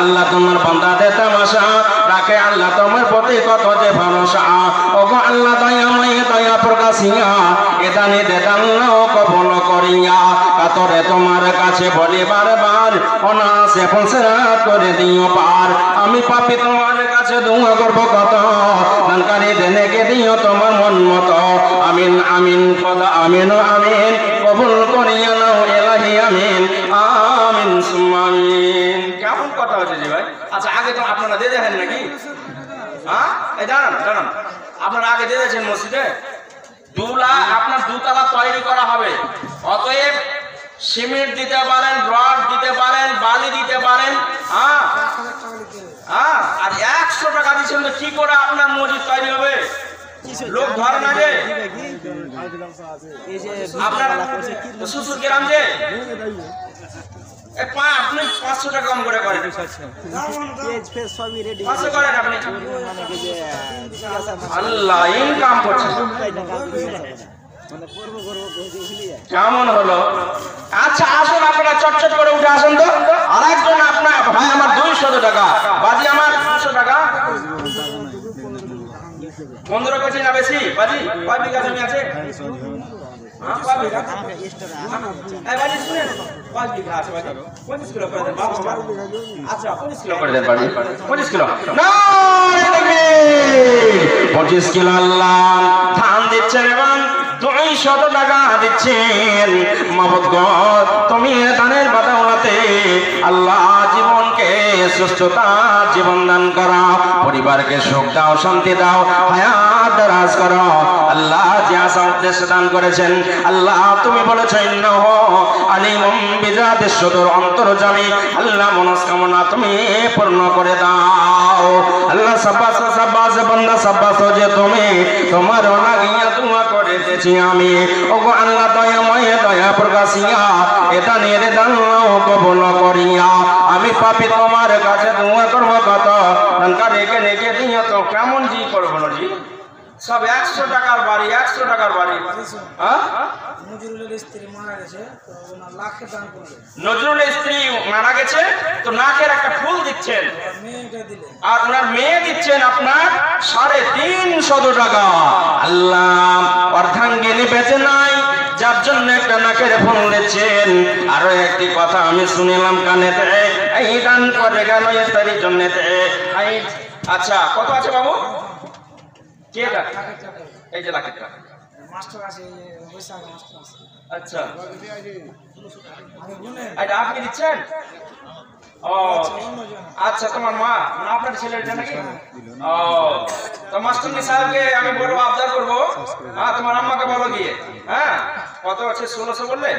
আল্লাহ তোমার বান্দাদের তামাশা রাখে আল্লাহ তোমার প্রতি কত যে ভরসা ওগো আল্লাহ দয়াময় দয়া প্রকাশিয়া এদানি দেদাল্লাহ কবল করিয়া কাতরে তোমার কাছে বলি বারবার অনাসে ফসরাত করে দিও পার আমি পাপী তোমার কাছে দোয়া করব কত দানকারী দেনেকে দিও তোমার মন মতো আমিন আমিন খোদা আমিন আমিন কবুল করিয়া নাও ইলাহি আমিন আমিন সুম্মা আমিন। কেমন কথা হচ্ছে জি ভাই? আচ্ছা আগে তো আপনারা দিয়ে দেখেন নাকি? হ্যাঁ এই দাঁড়ান দাঁড়ান, আপনারা আগে দিয়ে দিয়েছেন মসজিদে আপনার দুতলা তৈরি করা হবে, অতএব সিমেন্ট দিতে পারেন, রড দিতে পারেন, বালি দিতে পারেন, হ্যাঁ হ্যাঁ, আর 100 টাকা দিচ্ছেন তো কি করে আপনার মসজিদ তৈরি হবে? লোক ধরে না যে আপনার শ্বশুর গ্রাম যে আপনি 500 টাকা কম করে করেন, 500 করেন আপনি। আল্লাহ ইনকাম করছে কেমন হলো? আচ্ছা আসুন আপনারা চটচট করে উঠে আসুন তো। আরেকজন আপনার ভাই আমার 200 টাকা, বাজি আমার 200 টাকা। 15 কেজি না বেশি? বাজি কয় বিঘা জমি আছে? কয় বিঘা? এই বাজি শুনেন, কয় বিঘা আছে বাজি? 25 কিলো করে দেন বাবা। আচ্ছা 25 কিলো করে দেন বাজি, 25 কিলো না 25 কিলো আল্লাহ ধান দিচ্ছেন এবং 200 টাকা দিচ্ছেন। মাবুদ গো তুমি দানের বাদাওলাতে আল্লাহ জীবনকে সুস্থতা জীবন দান করো, পরিবারকে সুখ দাও, শান্তি দাও, হায়াত দারাজ করো। আল্লাহ যে আশা উদ্দেশ্য দান করেছেন আল্লাহ তুমি বলেছো ইন্নাহু আলিমুম বিজাতিস সুদূর, অন্তর্যামী আল্লাহ মনস্কামনা তুমি পূর্ণ করে দাও। আল্লাহ সাব্বাস সাব্বাস বান্দা সাব্বাস যে তুমি তোমার লাগিয়া দোয়া করেতেছি আমি ওগো আল্লাহ দয়াময় দয়া প্রকাশিয়া এটা নিয়ে দাও কবুল করিয়া আমি পাপী তোমার কাছে দোয়া করব কত দানকার রেখে রেখে দিও তো কেমন জি করবো না জি সব 100 টাকার বাড়ি 100 টাকার বাড়ি। হ্যাঁ নজরুলের স্ত্রী মারা গেছে তো ওনার লাখে দান করবে, নজরুলের স্ত্রী মারা গেছে তো নাকের একটা ফুল দিচ্ছেন, মেয়েটা দিলেন আর ওনার মেয়ে দিচ্ছেন আপনার 350 টাকা। আল্লাহ অর্ধাঙ্গিনী বেঁচে নাই যার জন্য একটা নাকের ফুল দিচ্ছেন। আরো একটি কথা আমি শুনিলাম কানেতে, এই দান করে গেল স্ত্রীর জন্যতে। আচ্ছা কত আছে বাবু? এই যে লাখের টাকা মাস্টার আছে, আচ্ছা এটা আপনি দিচ্ছেন? ও আচ্ছা তোমার মা না আপনার ছেলের জন্য নাকি? ও তো মাস্টার সাহেবকে আমি বলবো আবদার করবো, হ্যাঁ তোমার আম্মাকে বলো গিয়ে, হ্যাঁ কত আছে 1600 বললে,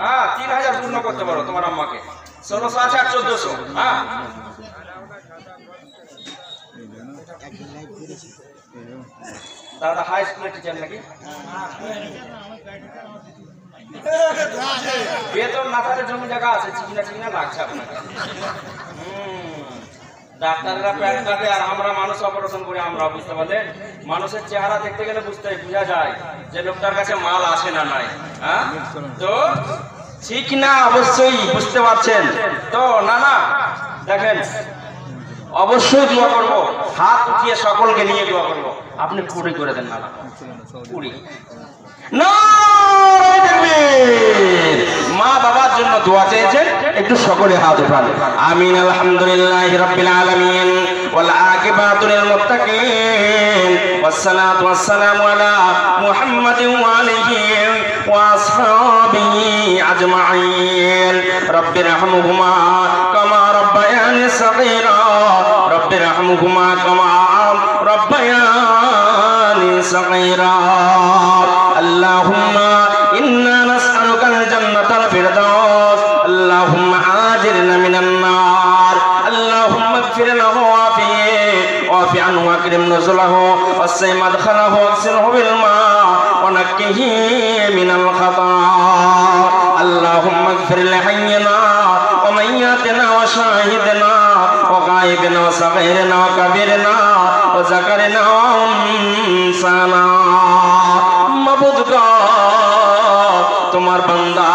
হ্যাঁ 3000 পূর্ণ করতে পারো তোমার আম্মাকে। 1600 আছে আর 1400, হ্যাঁ দাদা হাই স্কুলের টিচার নাকি? বেতন না থাকলে জমি জায়গা আছে, চিকিনা চিকিনা লাগছে আপনাকে। ডাক্তাররা প্যান্ট কাটে আর আমরা মানুষ অপারেশন করি, আমরা বুঝতে পারলেন মানুষের চেহারা দেখতে গেলে বোঝা যায় যে লোকটার কাছে মাল আসে না নাই। হ্যাঁ তো ঠিক না অবশ্যই বুঝতে পারছেন তো? না না দেখেন অবশ্যই দোয়া করবো, হাত উঠিয়ে সকলকে নিয়ে দোয়া করবো। আপনি 20 করে দেন না 20 মা বাবার জন্য দোয়া চেয়েছেন, একটু সকলে হাত উঠান। আমিন। আলহামদুলিল্লাহি রাব্বিল আলামিন ওয়াল আকিবাতু লিল মুত্তাকিন ওয়াসসালাতু ওয়াসসালামু আলা মুহাম্মাদিন ওয়া আলিহি ওয়া আসহাবিহি আজমাইন। রাব্বিরহামহুমা কামা রাব্বায়ানি সাগীরা রাব্বিরহামহুমা কামা রাব্বায়ানি সাগীরা। আল্লাহুম্মা ইন্না নাসআলুকাল জান্নাতাল ফিরদাউস আল্লাহুম্মা আজিরনা মিনান নার আল্লাহুম্মা ইগফির লাহু ওয়াফি আনহু ওয়াকরিম নুজুলাহু ওয়াসসি মাদখালাহু ওয়াগসিলহু বিল মা ওয়া নাক্কিহি মিনাল খাতা। আল্লাহুম্মা ইগফির লিহাইয়িনা ওয়া মাইয়াতিনা ওয়া শাহিদিনা ওয়া গায়িবিনা ওয়া সাগীরিনা ওয়া কাবীরিনা ওয়া যাকারিনা ওয়া উনসানা। মাবুদ গো তোমার বান্দা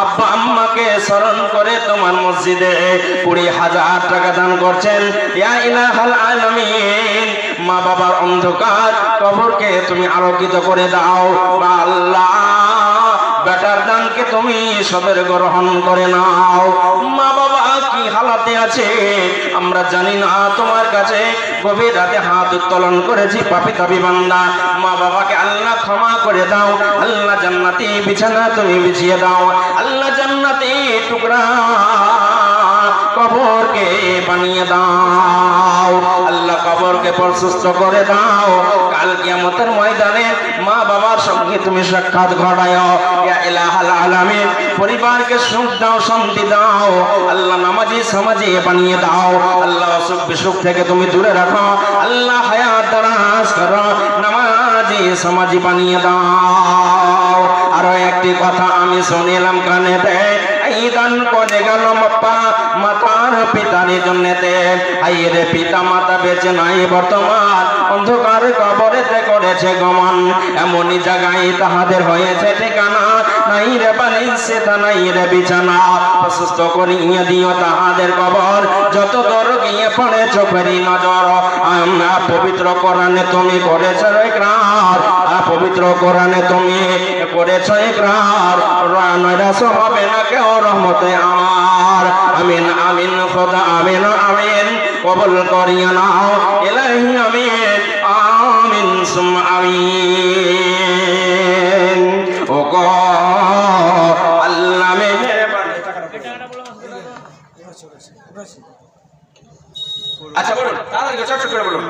আব্বা আম্মাকে স্মরণ করে তোমার আমার মসজিদে 20,000 টাকা দান করছেন। ইয়া ইলাহাল আলামিন, মা বাবার অন্ধকার কবরকে তুমি আলোকিত করে দাও। আল্লাহ, বেটার দানকে তুমি সদর গ্রহণ করে নাও। মা বাবা কি হালাতে আছে আমরা জানি না, তোমার কাছে গভীর রাতে হাত উত্তোলন করেছি পাপী তাবী বান্দা। মা বাবাকে আল্লাহ ক্ষমা করে দাও। আল্লাহ জান্নাতি বিছানা তুমি বিছিয়ে দাও। আল্লাহ জান্নাতি টুকরা কবরকে বানিয়ে দাও। আল্লাহ কবরকে প্রশস্ত করে দাও। কাল কিয়ামতের ময়দানে মা বাবার সঙ্গে তুমি সাক্ষাৎ ঘটাও। ইয়া ইলাহাল আলামিন, পরিবারকে সুখ দাও, শান্তি দাও। আল্লাহ নামাজি সমাজি বানিয়ে দাও। আল্লাহ অসুখ বিসুখ থেকে তুমি দূরে রাখো। আল্লাহ হায়াত দারাজ করো, নামাজি সমাজি বানিয়ে দাও। আরো একটি কথা আমি শুনিলাম কানেতে, এই দান করে গেল মাতার পিতার জন্যতে। আইরে পিতা মাতা বেঁচে নাই বর্তমান, অন্ধকার কবরেতে করেছে গমন। এমনই জায়গায় তাহাদের হয়েছে ঠিকানা, নাই রে বালিশে তা নাই রে বিছানা। প্রশস্ত করিয়ে দিও তাহাদের কবর, যত দূর গিয়ে পড়ে চোখেরই নজর। আমরা পবিত্র কোরআনে তুমি করেছো ইকরার, পবিত্র কোরআনে তুমি করেছো ইকরার, নৈরাশ হবে না কেউ রহমতে আমার। আমিন আমিন খোদা আমিন আমিন, কবুল করিয়া নাও ইলাহি আমিন আমিন সুম্মা আমিন। ও গো আল্লাহ মেহেরবান। আচ্ছা বলুন, তাড়াতাড়ি চট করে বলুন।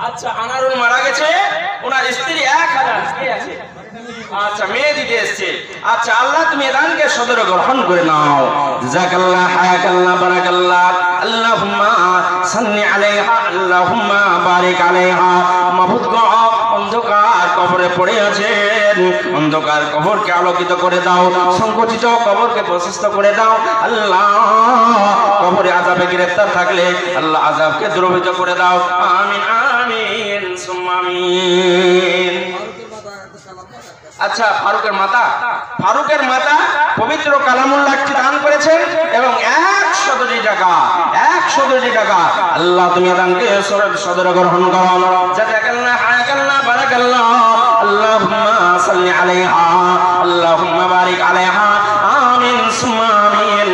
আচ্ছা, আনারুল মারা গেছে, ওনার স্ত্রী 1000 কে আছে। আচ্ছা, মেয়ে দিতে এসেছে। আচ্ছা, আল্লাহ তুমি দানকে সদর গ্রহণ করে নাও। জাযাকাল্লাহ হায়াকাল্লাহ বারাকাল্লাহ। আল্লাহুম্মা সাল্লি আলাইহা, আল্লাহুম্মা বারিক আলাইহা। মাবুদ গো, অন্ধকার কবরে পড়ে আছেন, অন্ধকার কবরকে আলোকিত করে দাও, সংকুচিত কবরকে প্রশস্ত করে দাও। আল্লাহ, কবরে আযাবে গ্রেফতার থাকলে আল্লাহ আযাবকে দূরীভূত করে দাও। আমিন আমিন সুম্মা আমিন। আচ্ছা, ফারুকের মাতা পবিত্র কালামুল্লাহ দান করেছেন এবং 100 টাকা আল্লাহ তুমি দানকে সদর গ্রহণ করো। জাযাকাল্লাহ হায়াকাল্লাহ বারাকাল্লাহ। আল্লাহুম্মা সাল্লি আলাইহা, আল্লাহুম্মা বারিক আলাইহা। আমিন সুম্মা আমিন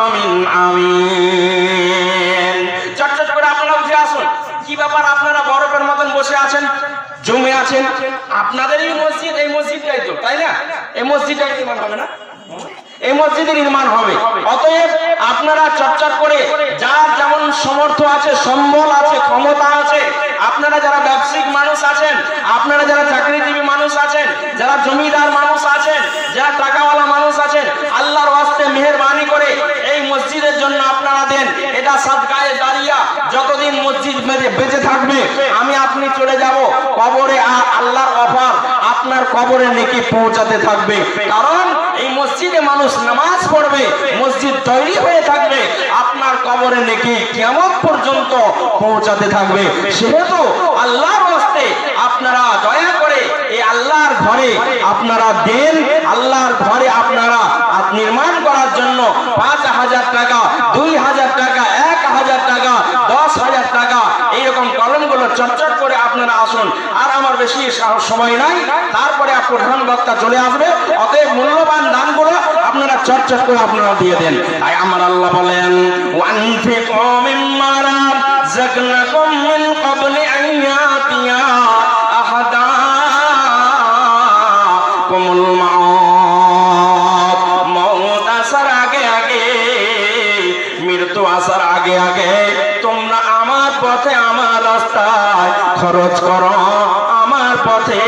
আমিন আমিন। চট করে আপনারা উঠে আসুন। কি ব্যাপার, আপনারা বরফের মতন বসে আছেন, জমে আছেন? আপনাদের এই মসজিদ, এই মসজিদটাই তো, তাই না? এই মসজিদটাই নির্মাণ হবে না? এই মসজিদের নির্মাণ হবে। অতএব আপনারা চটচট করে, যার যেমন সমর্থ আছে, সম্বল আছে, ক্ষমতা আছে, আপনারা যারা ব্যবসায়িক মানুষ আছেন, আপনারা যারা চাকরিজীবী মানুষ আছেন, যারা জমিদার মানুষ আছেন, যারা টাকাওয়ালা মানুষ আছেন, আল্লাহর ওয়াস্তে মেহেরবানি করে এই মসজিদের জন্য আপনারা দেন। এটা সাদকায়ে জারিয়া। যতদিন মসজিদ বেঁচে থাকবে, আমি আপনি চলে যাব কবরে, আর আল্লাহর অফার আপনার কবরে নেকি পৌঁছাতে থাকবে। কারণ এই মসজিদে মানুষ নামাজ পড়বে, মসজিদ তৈরি হয়ে থাকবে, আপনার কবরে নেকি কিয়ামত পর্যন্ত পৌঁছাতে থাকবে। সেহেতু আল্লাহর ওয়াস্তে আপনারা দয়া করে এই আল্লাহর ঘরে আপনারা দেন। আল্লাহর ঘরে আপনারা নির্মাণ করার জন্য 5000 টাকা, 2000 টাকা, 1000 টাকা, 10,000 টাকা, এইরকম কলমগুলো চটচট করে আপনারা আসুন। আর আমার বেশি সময় নাই, তারপরে প্রধান বক্তা চলে আসবে। অতএব মূল্যবান দানগুলো আপনারা চটচট করে আপনারা দিয়ে দেন। তাই আমার আল্লাহ বলেন, ওয়ানফিকু মিম্মা রাযাকনাকুম মিন ক্বাবলি আন ইয়াতিয়া আহাদাকুমুল মাউত। মওত আসার আগে আগে, মৃত্যু আসার আগে আগে তোমরা আমার পথে, আমার রাস্তায় খরচ করো, আমার পথে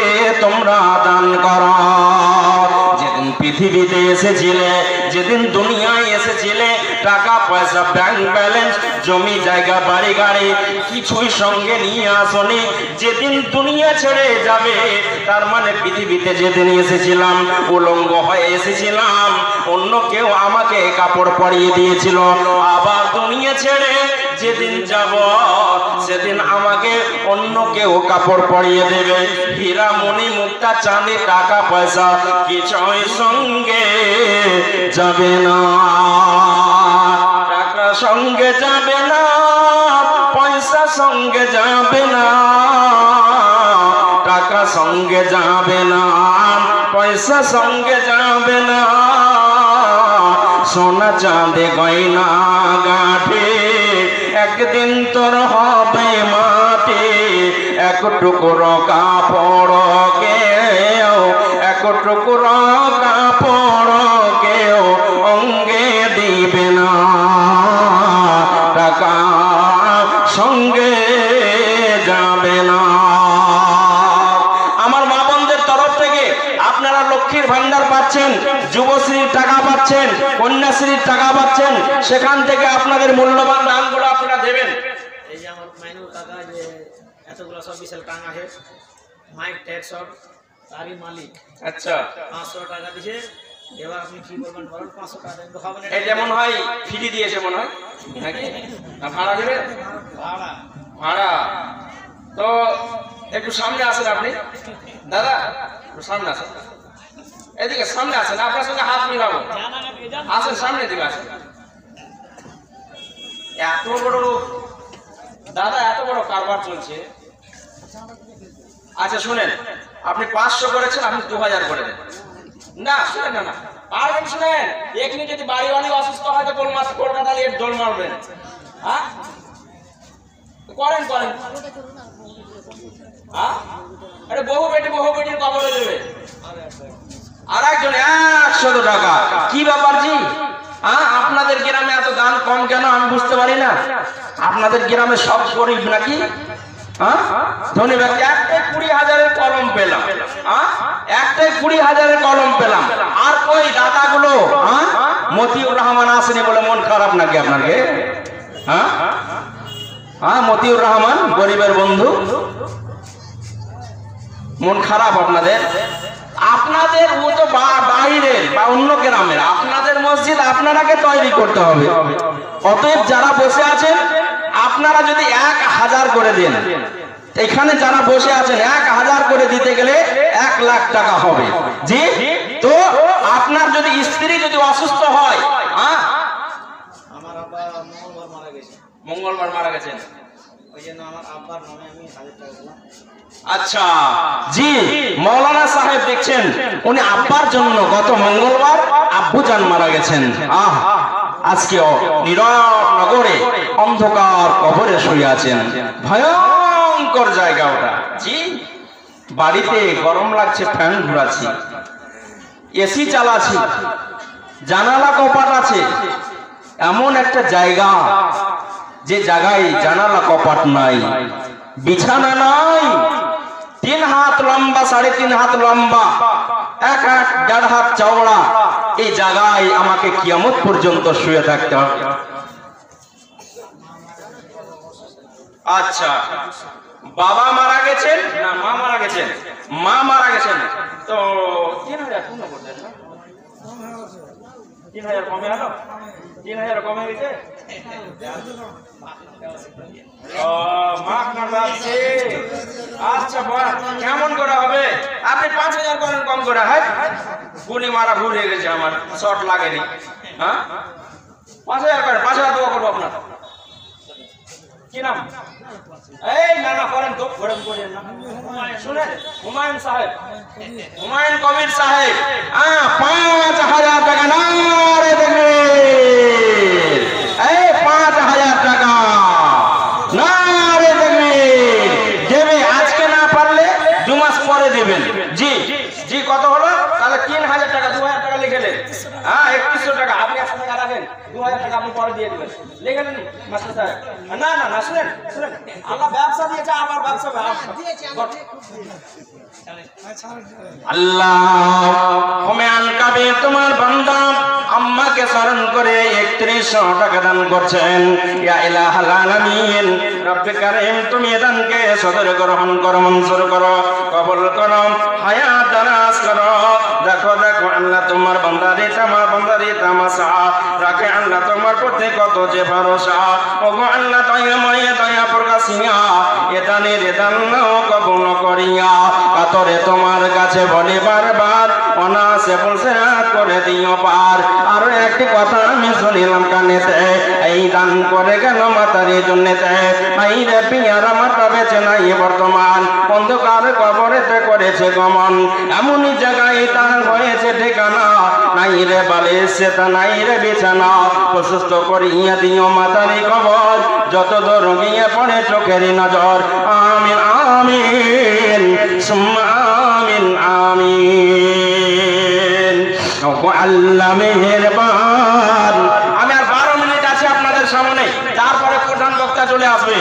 তোমরা দান করো। যেদিন পৃথিবীতে এসেছিলে, যেদিন দুনিয়ায় এসেছিলে, টাকা পয়সা, ব্যাংক ব্যালেন্স, জমি জায়গা, বাড়ি গাড়ি কিছুই সঙ্গে নিয়ে আসনি। যেদিন দুনিয়া ছেড়ে যাবে, তার মানে পৃথিবীতে যেদিন এসেছিলাম উলঙ্গ হয়ে এসেছিলাম, অন্য কেউ আমাকে কাপড় পরিয়ে দিয়েছিল। আবার দুনিয়া ছেড়ে যেদিন যাব সেদিন আমাকে অন্য কেউ কাপড় পরিয়ে দেবে। হীরা মণি মুক্তা চাঁদি টাকা পয়সা কিছুই সঙ্গে যাবে না, টাকা সঙ্গে যাবে না, পয়সা সঙ্গে যাবে না, টাকা সঙ্গে যাবে না, পয়সা সঙ্গে যাবে না, সোনা চাঁদে গয়না গাঁঠে একদিন তোর হবে মাটি। এক টুকরো কাপড় কেউ, এক টুকরো কাপড় কেউ অঙ্গে দিবে না, টাকা সঙ্গে যাবে না। আমার মা বোনদের তরফ থেকে আপনারা লক্ষ্মীর ভান্ডার পাচ্ছেন, যুবশ্রীর টাকা পাচ্ছেন, কন্যাশ্রীর টাকা পাচ্ছেন, সেখান থেকে আপনাদের মূল্যবান দানগুলো আপনারা দেবেন। এই যে আমার মাইনুল কাকা যে এতগুলো সব বিশাল টাকা আছে, মাইক ট্যাগ সব তারই মালিক। আচ্ছা, 500 টাকা দিছে, এবার আপনি কি বলবেন বলেন? 500 টাকা দেন তো হবে না? এই যেমন হয় ফ্রি দিয়েছে মনে হয় নাকি, না ভাড়া দেবে? ভাড়া ভাড়া তো একটু সামনে আসেন আপনি দাদা, একটু সামনে আসেন, এদিকে সামনে আসেন, আপনার সঙ্গে হাত মিলাবো, আসেন সামনে দিকে আসেন। এত বড় দাদা, এত বড় কারবার চলছে। আচ্ছা শুনেন, আপনি 500 করেছেন, আপনি 2000 করে দেন। না শুনেন, না না পারবেন, শুনেন, এখানে যদি বাড়িওয়ালি অসুস্থ হয় তো কলকাতা নিয়ে দৌড় মারবেন। হ্যাঁ করেন করেন, আরে বহু বেটির কবরে দেবে। আর একজন 100 টাকা, কি ব্যাপার জি? আপনাদের গ্রামে এত দান কম কেন আমি বুঝতে পারি না। আপনাদের গ্রামে সব গরিব নাকি? ধনী ব্যক্তি। একটাই 20,000-এর কলম পেলাম, একটাই 20,000-এর কলম পেলাম। আর ওই দাতাগুলো মতিউর রহমান আসেনি বলে মন খারাপ নাকি আপনাকে? মতিউর রহমান গরিবের বন্ধু, মন খারাপ আপনাদের? আপনাদের ও তো বাইরের বা অন্য গ্রামের, আপনাদের মসজিদ আপনারাকে তৈরি করতে হবে। অতএব যারা বসে আছেন আপনারা যদি 1000 করে দেন, এখানে যারা বসে আছেন 1000 করে দিতে গেলে 1 লাখ টাকা হবে। জি, তো আপনার যদি স্ত্রী যদি অসুস্থ হয়, আমার আব্বা মঙ্গলবার মারা গেছে। মঙ্গলবার মারা গেছেন, ওই জন্য আমার আব্বার নামে আমি 1000 টাকা দিলাম। আচ্ছা জি, মৌলানা সাহেব দেখছেন উনি আব্বার জন্য গত মঙ্গলবার আব্বুজান মারা গেছেন। আজকে নীরব নগরে অন্ধকার কবরে শুয়ে আছেন, ভয়ঙ্কর জায়গা ওটা। জি, বাড়িতে গরম লাগছে, ফ্যান ঘুরাচ্ছি, এসি চালাচ্ছি, জানালা কপাট আছে, এমন একটা জায়গা যে জায়গায় জানালা কপাট নাই, বিছানা নাই, 3 হাত লম্বা, 3.5 হাত লম্বা, 1 হাত 1.5 হাত চওড়া, এই জায়গায় আমাকে কিয়ামত পর্যন্ত শুয়ে থাকতে হবে। আচ্ছা, বাবা মারা গেছেন না মা মারা গেছেন? মা মারা গেছেন, তো 3000 পূর্ণ করতেন না? 3000 কমে গেল, 3000 কমে গেছে। আচ্ছা, কেমন করে হবে? আপনি 5000 করেন কম করে। হয় গুলি মারা ভুল হয়ে গেছে, আমার শর্ট লাগেনি। 5000 করেন, 5000 দোয়া করবো আপনার। কি নাম? এই না না করেন তো, শুনেন, হুমায়ুন সাহেব, হুমায়ুন কবির সাহেব, 5000 টাকা না রে দেখবে, এই 5000 টাকা না রে দেখবে, দেবে আজকে, না পারলে 2 মাস পরে দেবেন। জি জি, কত হলো তাহলে? 3000 টাকা, 2000 টাকা লিখে নেন। 3100 টাকা, আপনি 100 টাকা রাখেন, 2000 টাকা আপনি পরে দিয়ে দেবেন। লিখে নেন মাস্টার সাহেব। না না না, শুনেন শুনেন, আল্লাহ ব্যবসা দিয়েছে, আমার ব্যবসা আল্লাহ হুমায়ুন কবির তোমার বান্দা আম্মাকে স্মরণ করে 3100 টাকা দান করছেন। ইয়া ইলাহাল আলামিন, রব্বে কারীম তুমি দানকে সদর গ্রহণ করো, মঞ্জুর করো, কবুল করো, হায়াত দারাজ করো। দেখো দেখো আল্লাহ তোমার বান্দার, এটা আমার বান্দার তাড়াতাড়ি তামাশা রাখে আল্লাহ তোমার প্রতি কত যে ভরসা। ওগো আল্লাহ দয়াময় দয়া প্রকাশিয়া এদানের এদান্নাও কবুল করিয়া কাতরে তোমার কাছে বলি বারবার অনাসে বলছে করে দিও পার। আরো একটি কথা আমি শুনিলাম কানেতে, এই দান করে গেল মাতারি জন্যতে, এই রে পিয়ারা মাতা বেঁচে নাই বর্তমান, অন্ধকার কবরেতে করেছে গমন, এমনই জায়গায় তার হয়েছে ঠিকানা, নাই রে বালিশ সেটা নাই রে বিছানা, প্রশস্ত করিয়া দিও মাতারি কবর, যত দূর গিয়ে পড়ে চোখেরই নজর। আমিন আমিন সুম্মা আমিন আমিন। আল্লাহ মেহেরবান। আমি আর 12 মিনিট আছে আপনাদের সামনে, তারপরে প্রধান বক্তা চলে আসবে।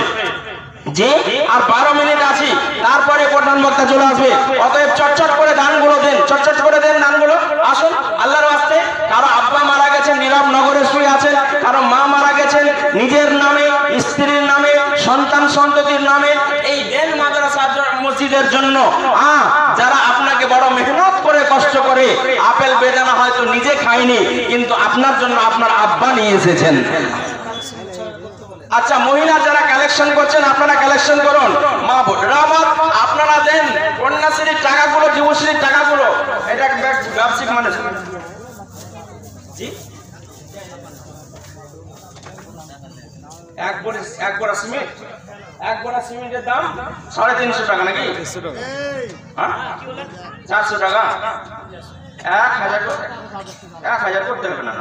যে আর 12 মিনিট আছি, তারপরে প্রধান বক্তা চলে আসবে। অতএব চটচট করে দানগুলো দেন, চটচট করে দেন দানগুলো। আসুন আল্লাহর ওয়াস্তে। কারো আব্বা মারা গেছেন, নীরব নগরে শুয়ে আছেন, কারো মা মারা গেছেন, নিজের নামে, স্ত্রীর নামে, সন্তান সন্ততির নামে এই দেন মাদ্রাসা মসজিদের জন্য। যারা আপনাকে বড় মেহনত করে কষ্ট করে আপেল বেদানা হয়তো নিজে খায়নি, কিন্তু আপনার জন্য আপনার আব্বা নিয়ে এসেছেন। আচ্ছা, মহিলা যারা কালেকশন করছেন আপনারা কালেকশন করুন। মা বোনেরা আমার আপনারা দেন কন্যাশ্রীর টাকাগুলো, যুবশ্রীর টাকাগুলো। এটা ব্যবসায়িক মানুষ জি এক বড়া সিমেন্টের দাম 350 টাকা নাকি? 400 টাকা। 1000 করতে হবে না,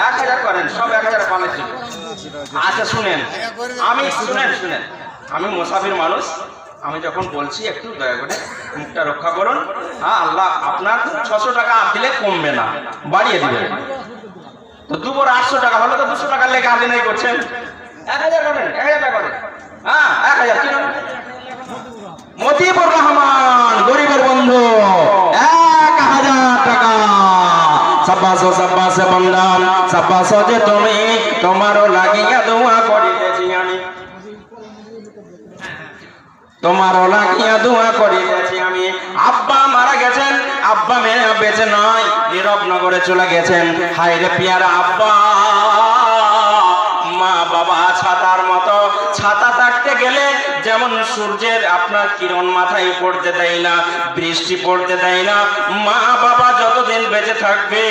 1000 করেন, সব 1000 পালে ছিল। আচ্ছা শুনেন, আমি মুসাফির মানুষ, আমি যখন বলছি একটু দয়া করে মুখটা রক্ষা করুন। আল্লাহ আপনার 600 টাকা দিলে কমবে না, বাড়িয়ে দিবেন। তো 2 বড় 800 টাকা হলে তো 200 টাকার লেখা আদিনাই করছেন। 1000 করেন, 1000 টাকা করেন। 1000 কি নাম? মতিউর রহমান, গরিবের বন্ধু, 1000 টাকা। সাব্বাস বন্দান, সাব্বাস যে তুমি, তোমারও লাগিয়া দোয়া করিতেছি আমি, তোমারও লাগিয়া দোয়া করিতেছি আমি। আব্বা মারা গেছেন, আব্বা মেয়ে বেঁচে নয়, নীরব নগরে চলে গেছেন। হায় রে পিয়ারা আব্বা, মা বাবা ছাতার মতো, ছাতা থাকতে গেলে যেমন সূর্যের আপনার কিরণ মাথায় পড়তে দেয় না, বৃষ্টি পড়তে দেয় না, মা বাবা যতদিন বেঁচে থাকবে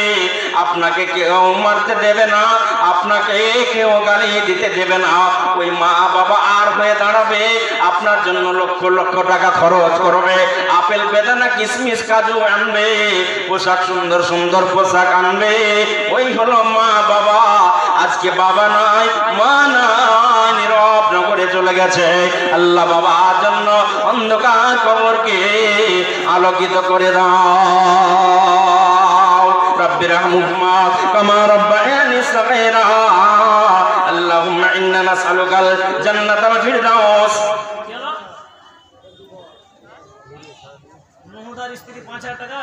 আপনাকে কেউ মারতে দেবে না, আপনাকে কেউ গালি দিতে দেবে না। ওই মা বাবা আর হয়ে দাঁড়াবে, আপনার জন্য লক্ষ লক্ষ টাকা খরচ করবে, আপেল বেদানা কিশমিশ কাজু আনবে, পোশাক সুন্দর সুন্দর পোশাক আনবে। ওই হলো মা বাবা। আজকে বাবা নাই, মা নাই, নীরব নগরে চলে গেছে। আল্লাহ বাবার জন্য অন্ধকার কবরকে আলোকিত করে দাও। রব্বির রহমহুমা কামা রব্বায়ানি সগীরা। আল্লাহুম্মা ইন্না নাসআলুকাল জান্নাতাল ফিরদাউস। নহুদার স্ত্রী 5000 টাকা,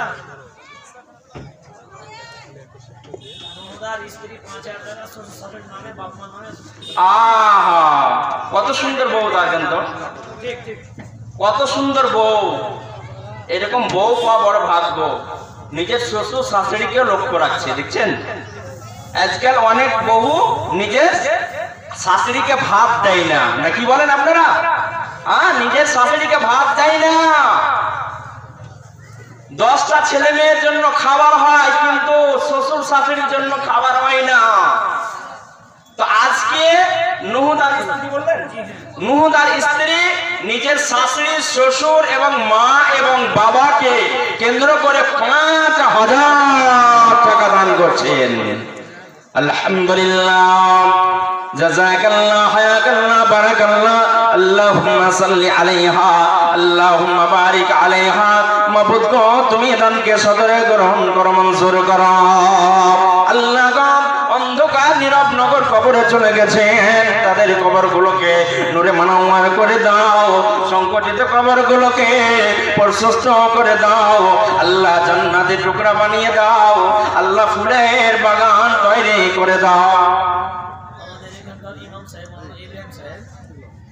নহুদার স্ত্রী 5000 টাকা, শ্বশুর শাশুড়ির নামে, বাপ মার নামে। কত সুন্দর বউ দেখেন তো, ঠিক ঠিক, কত সুন্দর বউ। এরকম বউ পাওয়া বড় ভাগ্য। নিজের শ্বশুর শাশুড়িকে লক্ষ্য রাখছে, দেখছেন? আজকাল অনেক বহু নিজের শাশুড়িকে ভাত দেয় না, নাকি বলেন আপনারা? নিজের শাশুড়িকে ভাত দেয় না। 10টা ছেলে মেয়ের জন্য খাবার হয়, কিন্তু শ্বশুর শাশুড়ির জন্য খাবার হয় না। তো আজকে নুহুদার স্ত্রী নিজের শাশুড়ি, শ্বশুর এবং মা এবং বাবাকে কেন্দ্র করে 5000 টাকা দান করছেন। আলহামদুলিল্লাহ, জাযাকাল্লাহ, হায়াকাল্লাহ, বারাকাল্লাহ। আল্লাহুম্মা সাল্লি আলাইহা, আল্লাহুম্মা বারিক আলাইহা। মাবুদ গো, তুমি দানকে সদরে গ্রহণ করো, মঞ্জুর করো। আল্লাহ গো, অন্ধকার নীরব নগর কবরে চলে গেছেন, তাদের কবরগুলোকে নূরে মানওয়ার করে দাও, সংকটিত কবরগুলোকে প্রশস্ত করে দাও। আল্লাহ জান্নাতের টুকরা বানিয়ে দাও, আল্লাহ ফুলের বাগান তৈরি করে দাও। আমাদের এখানকার ইমাম সাহেব ইব্রাহিম সাহেব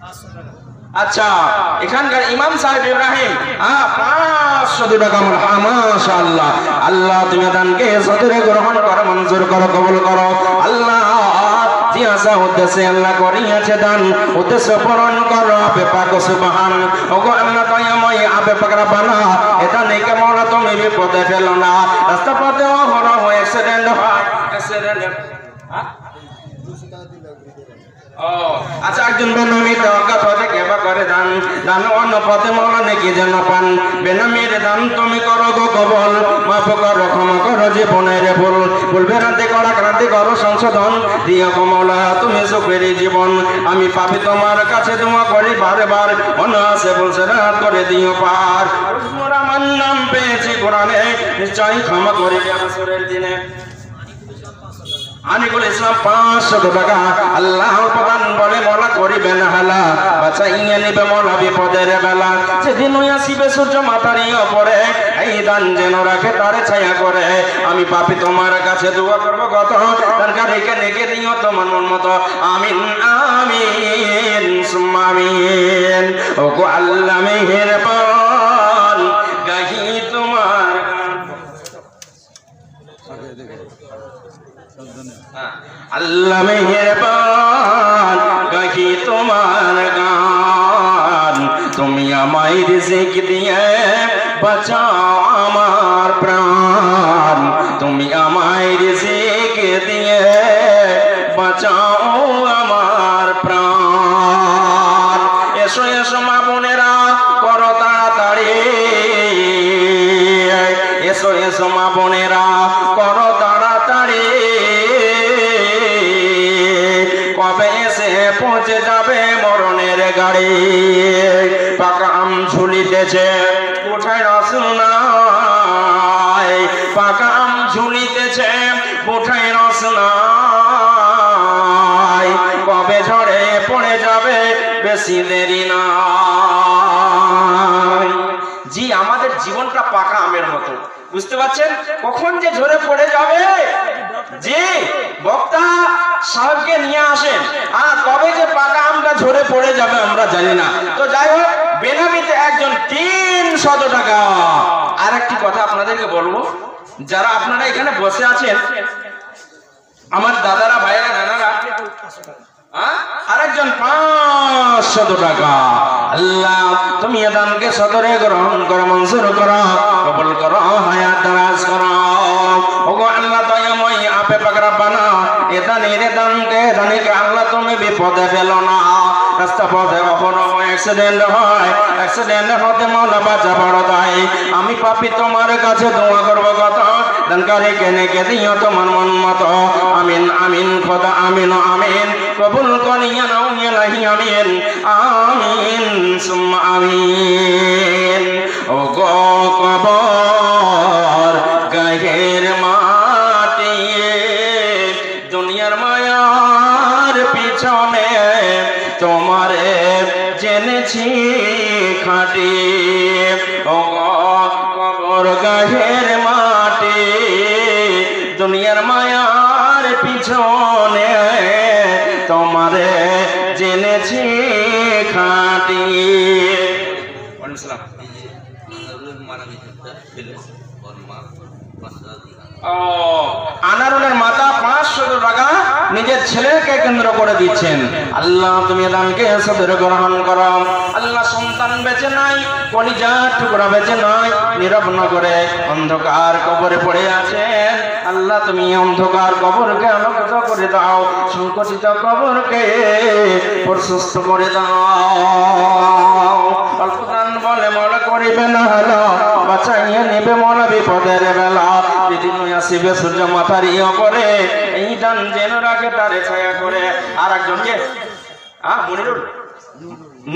500 টাকা। আচ্ছা, এখানকার ইমাম সাহেব ইব্রাহিম 500 টাকা মাশাআল্লাহ। আল্লাহ তুমি দানকে সদরে গ্রহণ করো, মঞ্জুর করো, কবুল করো। আল্লাহ জিয়াসা উদ্দেশ্যে আল্লাহ করিয়াছে দান, উদ্দেশ্য পূরণ করো আপে পাক সুবহান। ওগো আল্লাহ দয়াময় আপে পাক রব্বানা, এটা নেকে মওলা তুমি বিপদে ফেলো না। রাস্তা পথে অহরহ অ্যাক্সিডেন্ট হয়, অ্যাক্সিডেন্ট আচ্ছা, একজন বেনামিতে অজ্ঞাত হতে কেবা করে দান, দান অন্য পথে মওলা নেকি যেন পান। বেনামির দান তুমি করো গো কবল, মাফ করো ক্ষমা করো জীবনের ভুল, ভুলবে রাতে করা ক্রান্তি করো সংশোধন, দিও গো মওলা তুমি সুখের জীবন। আমি পাপি তোমার কাছে দোয়া করি বারবার, অনাসে বলছে রাত করে দিও পার। আমার নাম পেয়েছি কোরআনে, নিশ্চয়ই ক্ষমা করিবে আসরের দিনে। আনিকুল ইসলাম 500 টাকা। আল্লাহ প্রধান বলে মওলা করিবেন হালা, বাঁচাইয়া নিবে মওলা বিপদের বেলা। যেদিন আসিবে সূর্য মাথার উপরে, এই দান যেন রাখে তারে ছায়া করে। আমি পাপি তোমার কাছে দোয়া করবো কত, দরকারিকে নেকে দিও তোমার মন মতো। আমিন আমিন সুম্মা আমিন। ওগো আল্লাহ মেহেরবান, গাহি তোমার আল্লাহ মেহেরবান, গাহি তোমার গান। তুমি আমায় রিজিক দিয়ে বাঁচাও আমার প্রাণ, তুমি আমায় রিজিক দিয়ে বাঁচাও আমার প্রাণ। এসো এসো মা বোনেরা করো তাড়াতাড়ি, এসো এসো মা বোনেরা করো তাড়াতাড়ি। কবে এসে পৌঁছে যাবে মরণের গাড়ি। পাকা আম ঝুলিতেছে কোঠায় রস নাই, পাকা আম ঝুলিতেছে কোঠায় রস নাই। কবে ঝড়ে পড়ে যাবে বেশি দেরি নাই। জি, আমাদের জীবনটা পাকা আমের মতো, বুঝতে পারছেন কখন যে ঝরে পড়ে যাবে। জি, বক্তা সাহেবকে নিয়ে আসেন, আর কবে যে পাকা আমটা ঝরে পড়ে যাবে আমরা জানি না। তো যাই হোক, বেনামিতে একজন 300 টাকা। আর একটি কথা আপনাদেরকে বলবো, যারা আপনারা এখানে বসে আছেন আমার দাদারা, ভাইয়েরা, নানারা, আরেকজন 500 টাকা। আল্লাহ তুমি দানকে সদরে গ্রহণ করো, মঞ্জুর করো, কবুল করো, হায়াত দারাজ করো। ওগো আল্লাহ দয়াময় আপে পাক রব্বানা, এ দানকে আল্লাহ তুমি বিপদে ফেলো না। রাস্তা পথে কখনো অ্যাক্সিডেন্ট হয়, অ্যাক্সিডেন্ট হতে মওলা বাঁচা বড় দায়। আমি পাপি তোমার কাছে দোয়া করবো কত, দানকারী কেনে কে দিও তোমার মন মতো। আমিন আমিন খোদা আমিন আমিন, কবুল করিয়া নাও ইলাহি আমিন আমিন সুম্মা আমিন। ও গো কবর গায়ের মাটি, দুনিয়ার মায়ার পিছনে তোমারে জেনেছি খাঁটি। ও গো কবর গায়ের মাটি, দুনিয়ার মায়ার পিছনে তোমারে জেনেছি খাঁটি। আনারুলের মাতা 500 টাকা নিজের ছেলেকে কেন্দ্র করে দিচ্ছেন। আল্লাহ তুমি দানকে সদরে গ্রহণ করো। আল্লাহ সন্তান বেঁচে নাই, কলিজার টুকরা বেঁচে নাই, নীরব নগরে অন্ধকার কবরে পড়ে আছেন। আল্লাহ তুমি অন্ধকার কবরকে আলোকিত করে দাও, সংকটিত কবরকে প্রশস্ত করে দাও। অল্প দান বলে মনে করিবে না হলো, বাঁচাইয়া নিবে মনে বিপদের বেলা। যেদিন আসিবে সূর্য মাথার উপরে, এই দান যেন রাখে তারে ছায়া করে। আর একজনকে মনিরুল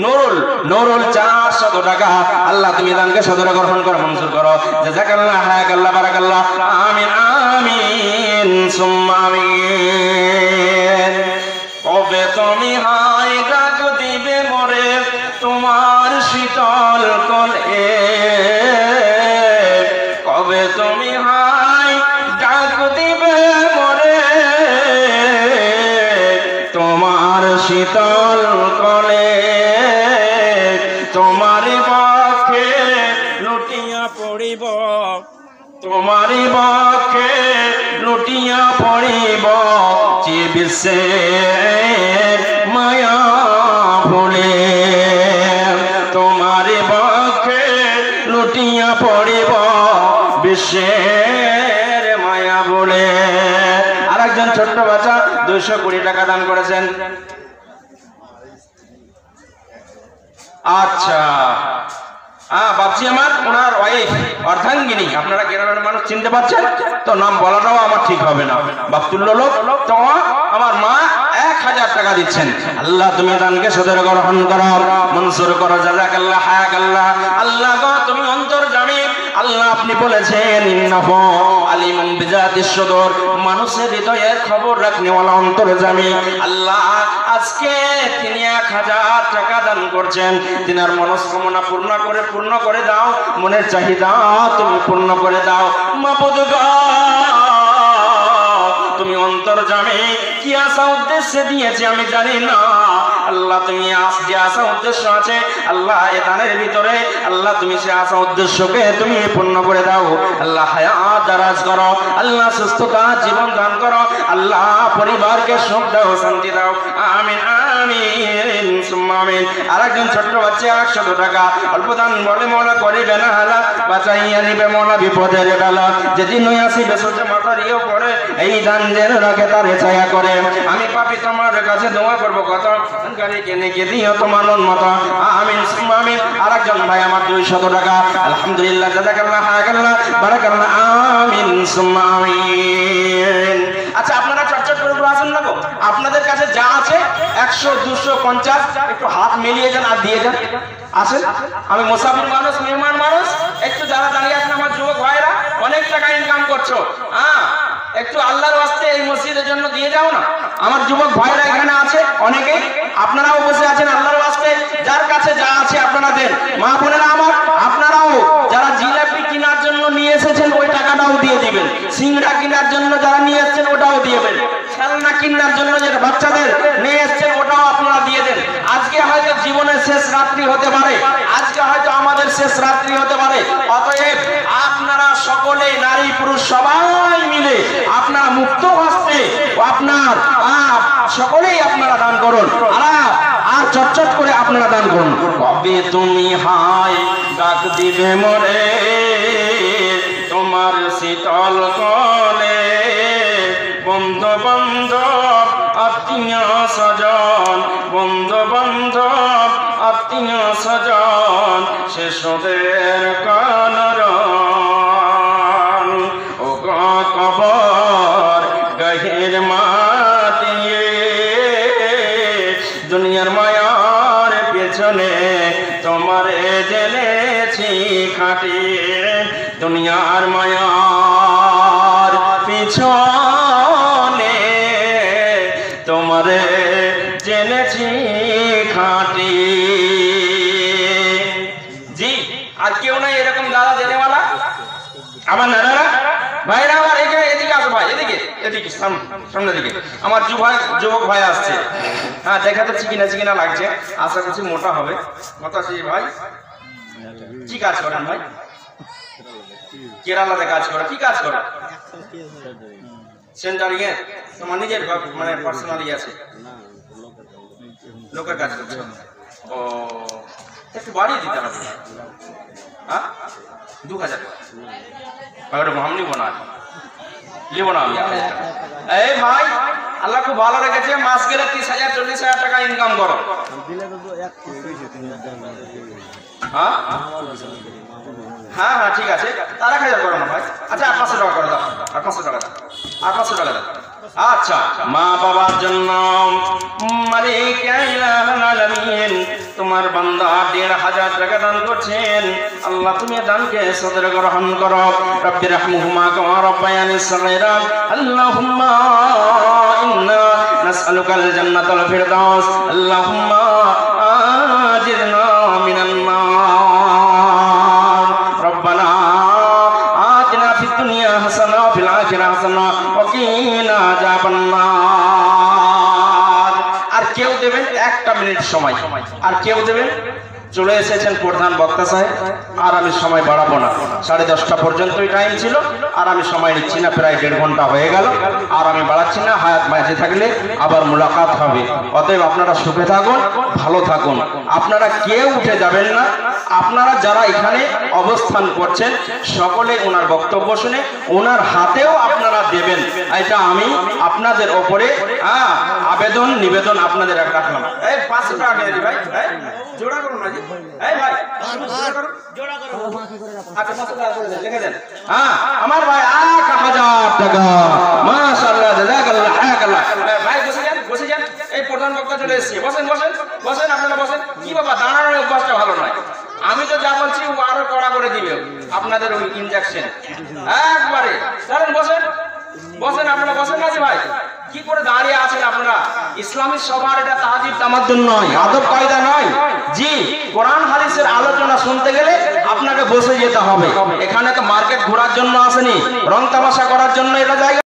নুরুল নুরুল 400 টাকা। আল্লাহ তুমি দানকে সদরে গ্রহণ করো, মঞ্জুর করো। জাযাকাল্লাহ হায়াকাল্লাহ বারাকাল্লাহ। আমিন আমিন সুম্মা আমিন। কবে তুমি হায় ডাক দিবে মোরে তোমার শীতল কোলে, কবে তুমি হায় ডাক দিবে মোরে তোমার শীতল কোলে। বিশ্বের মায়া ভুলে তোমার পক্ষে লুটিয়া পড়িব বিশ্বের মায়া ভুলে। আর একজন ছোট্ট বাচ্চা 220 টাকা দান করেছেন। আচ্ছা বাপজি আমার ওনার ওয়াইফ অর্ধাঙ্গিনী, আপনারা গ্রামের মানুষ চিনতে পারছেন তো, নাম বলাটাও আমার ঠিক হবে না, বাপতুল্য লোক তো আমার মা 1000 টাকা দিচ্ছেন। আল্লাহ তুমি দানকে সদর গ্রহণ করো, মনসুর করো, জাযাকাল্লাহ হায়াকাল্লাহ। আল্লাহ গো তুমি অন্তর্যামী, আল্লাহ আপনি বলেছেন ইন্নাহু আলিমুন বিজাতিস সুদূর, মানুষের হৃদয়ের খবর রাখনেওয়ালা অন্তর্যামী। আল্লাহ আজকে তিনি 1000 টাকা দান করছেন, তিনার মনস্কামনা পূর্ণ করে দাও, মনের চাহিদা তুমি পূর্ণ করে দাও। মাবুদ গো তুমি অন্তর্যামী, কি আশা উদ্দেশ্যে দিয়েছে আমি জানি না। আল্লাহ তুমি যে আশা উদ্দেশ্য আছে আল্লাহ এ দানের ভিতরে, আল্লাহ তুমি সে আশা উদ্দেশ্যকে তুমি পূর্ণ করে দাও। আল্লাহ হায়াত দারাজ করো, আল্লাহ সুস্থতা জীবন দান করো, আল্লাহ পরিবারকে সুখ দাও, শান্তি দাও। আমিন আমিন সুম্মা আমিন। আরেকজন ছোট্ট বাচ্চা 100 টাকা অল্প দান বলে মওলা করিবে না হালা, বাঁচাইয়া নিবে মওলা বিপদের বেলা। যেদিন ওই আসিবে সোজা মাথারিও পড়ে, এই দান যেন রাখে তার ছায়া করে। আমি পাপী তোমার কাছে দোয়া করবো কত, গাড়িকে নেকে দিও তোমার মতো। আমিন সুম্মা আমিন। আরেকজন ভাই আমার 200 টাকা, আলহামদুলিল্লাহ জাযাকাল্লাহ হায়াকাল্লাহ বারাকাল্লাহ। আমিন সুম্মা আমিন। আচ্ছা আপনারা চটচট করে আসুন না গো, আপনাদের কাছে যা আছে 100 200 50 একটু হাত মিলিয়ে যান আর দিয়ে যান। আসেন, আমি মুসাফির মানুষ, মেহমান মানুষ, একটু যারা দাঁড়িয়ে আছেন আমার যুবক ভাইরা অনেক টাকা ইনকাম করছো, একটু আল্লাহর ওয়াস্তে এই মসজিদের জন্য দিয়ে যাও না। আমার যুবক ভাইরা এখানে আছে অনেকেই, আপনারাও বসে আছেন আল্লাহর ওয়াস্তে, যার কাছে যা আছে আপনারা দেন। মা বোনেরা আমার, আপনারাও যারা জিলাপি কেনার জন্য নিয়ে এসেছেন ওই টাকাটাও দিয়ে দিবেন, সিংড়া কেনার জন্য যারা নিয়ে এসেছেন ওটাও দিবেন, খেলনা কেনার জন্য যেটা বাচ্চাদের নিয়ে এসেছেন ওটাও আপনারা দিয়ে দেন। আজকে হয়তো জীবনের শেষ রাত্রি হতে পারে, আজকে হয়তো আমাদের শেষ রাত্রি হতে পারে, অতএব আপনারা সকলে নারী পুরুষ সবাই মিলে আপনারা মুক্ত হস্তে আপনার সকলেই আপনারা দান করুন, আর চটচট করে আপনারা দান করুন। কবে তুমি হায় ডাক দিবে মরে তোমার শীতল কলে, বন্ধু বান্ধব আত্মীয় স্বজন, বন্ধু বান্ধব আত্মীয় স্বজন, শিশুদের কানরণ ও কবর গহির মাটি, দুনিয়ার মায়ার পেছনে তোমারে জেনেছি খাটি, দুনিয়ার মায়ার পিছনে তোমারে জেনেছি খাটি। জি আর কেউ নাই এরকম দাদা দেনেওয়ালা? আমার নানারা ভাইরা আমার এদিকে আসো ভাই, এদিকে এদিকে সামনের দিকে আমার যুবক ভাই আসছে। হ্যাঁ দেখাতে চিকিনা লাগছে, আশা করছি মোটা হবে। কত আছে ভাই? কি কাজ করেন ভাই? কেরালাতে কাজ করে। কি কাজ করে? সেন্টারিং এ? তোমার নিজের মানে পার্সোনালি আছে? লোকের কাজ করছে। ও একটু বাড়িয়ে দিতে হবে। হ্যাঁ 2000 টাকা हम नहीं बना लिबो ना আমি। এই ভাই আল্লাহ খুব ভালো রেখেছে, মাস গেলে 30,000 40,000 টাকা ইনকাম করো। হ্যাঁ হ্যাঁ হ্যাঁ ঠিক আছে, তার 1000 করো না ভাই। আচ্ছা 800 টাকা করে দাও, 800 টাকা দাও, 800 টাকা দাও। আচ্ছা মা বাবার জন্য মালিক ইলাহুল আলামিন তোমার বান্দা 1500 টাকা দান করছেন। আল্লাহ তুমি দানকে সদর গ্রহণ করো। রব্বি রাহমুহুমা কামা রাব্বায়ানি সগীরা। আল্লাহুম্মা ইন্না নাসআলুকাল জান্নাতাল ফিরদাউস। আল্লাহুম্মা আজিরনা মিনান নার। রব্বানা আতিনা ফিদ দুনিয়া হাসানা ওয়া ফিল আখিরাতি হাসানা ওয়া কিনা আযাবান নার। আর কেউ দেবেন 1 মিনিট সময়, আর কেউ দেবেন। চলে এসেছেন প্রধান বক্তা সাহেব, আর আমি সময় বাড়াবো না, 10:30 পর্যন্তই টাইম ছিল। আর আমি সময় নিচ্ছি না, প্রায় 1.5 ঘন্টা হয়ে গেল, আর আমি বাড়াচ্ছি না। হায়াত বেঁচে থাকলে আবার মুলাকাত হবে। অতএব আপনারা সুখে থাকুন, ভালো থাকুন, আপনারা কেউ উঠে যাবেন না। আপনারা যারা এখানে অবস্থান করছেন সকলে ওনার বক্তব্য শুনে ওনার হাতেও আপনারা দেবেন, এটা আমি আপনাদের ওপরে আবেদন নিবেদন আপনাদের রাখলাম। এই 500 টাকা দিয়ে দিই ভাই, জোড়া করুন না জি, এই ভাই জোড়া করুন, আচ্ছা 500 টাকা করে দেন, লিখে দেন। আমার ভাই 1000 টাকা, মাশাআল্লাহ, জাযাকাল্লাহ, হায়াকাল্লাহ। ভাই বসে যান, এই প্রধান বক্তা চলে এসেছে, বসেন বসেন বসেন, আপনারা বসেন। কি বাবা, দাঁড়ানোর অভ্যাসটা ভালো নয়, আমি তো যা বলছি ও আরো কড়া করে দিবে আপনাদের ওই ইনজেকশন একবারে। চলেন বসেন বসেন, আপনারা বসেন না জি ভাই, কি করে দাঁড়িয়ে আছেন আপনারা? ইসলামী সবার এটা তাহাজিব তামাদ্দুন নয়, আদব কায়দা নয় জি। কোরআন হাদিসের আলোচনা শুনতে গেলে আপনাকে বসে যেতে হবে। এখানে তো মার্কেট ঘোরার জন্য আসেনি, রং তামাশা করার জন্য এটা জায়গা